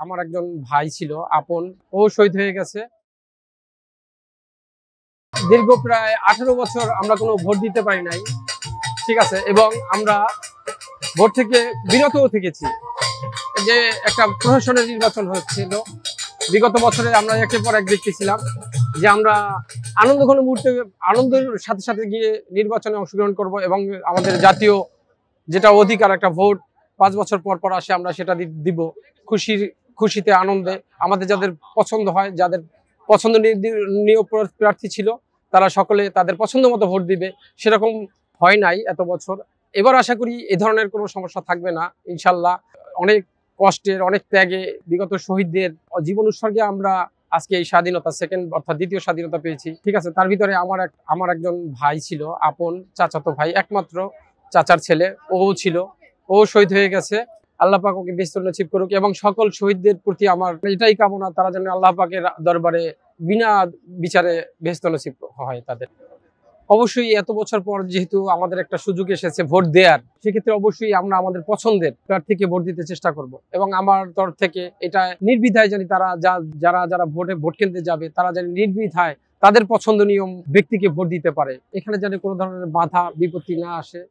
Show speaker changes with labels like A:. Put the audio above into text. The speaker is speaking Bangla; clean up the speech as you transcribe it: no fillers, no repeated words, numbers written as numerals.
A: আমার একজন ভাই ছিল আপন, ও শহীদ হয়ে গেছে। দীর্ঘ প্রায় 18 বছর আমরা কোনো ভোট দিতে পারি নাই, ঠিক আছে, এবং আমরা ভোট থেকে বিরতও থেকেছি। যে একটা প্রশাসনের নির্বাচন হচ্ছিল বিগত বছরে, আমরা একের পর এক দেখতেছিলাম যে আমরা আনন্দঘন মুহূর্তে আনন্দের সাথে সাথে গিয়ে নির্বাচনে অংশগ্রহণ করব এবং আমাদের জাতীয় যেটা অধিকার, একটা ভোট 5 বছর পর পর আসে, আমরা সেটা দিব খুশিতে আনন্দে। আমাদের যাদের পছন্দ হয়, যাদের পছন্দনীয় প্রার্থী ছিল, তারা সকলে তাদের পছন্দ মতো ভোট দিবে। সেরকম হয় নাই এত বছর। এবার আশা করি এ ধরনের কোনো সমস্যা থাকবে না ইনশাল্লাহ। অনেক কষ্টের, অনেক ত্যাগে, বিগত শহীদদের জীবন উৎসর্গে আমরা আজকে এই স্বাধীনতা, অর্থাৎ দ্বিতীয় স্বাধীনতা পেয়েছি, ঠিক আছে। তার ভিতরে আমার একজন ভাই ছিল আপন, চাচাতো ভাই, একমাত্র চাচার ছেলে, ও শহীদ হয়ে গেছে। আল্লাহ পাক ওকে বেহেশত নসিব করুক এবং সকল শহীদদের প্রতি আমার এটাই কামনা, তারা যেন আল্লাহ পাকের দরবারে বিনা বিচারে বেহেশত নসিব হয় তাদের। অবশ্যই এত বছর পর যেহেতু আমাদের একটা সুযোগ এসেছে ভোট দেওয়ার, সেক্ষেত্রে অবশ্যই আমরা আমাদের পছন্দের প্রার্থীকে ভোট দিতে চেষ্টা করব এবং আমার তরফ থেকে এটা নির্দ্বিধায় জানি তারা যারা ভোট কেন্দ্রে যাবে, তারা জানি নির্দ্বিধায় তাদের পছন্দনীয় ব্যক্তিকে ভোট দিতে পারে। এখানে যেন কোনো ধরনের বাধা বিপত্তি না আসে।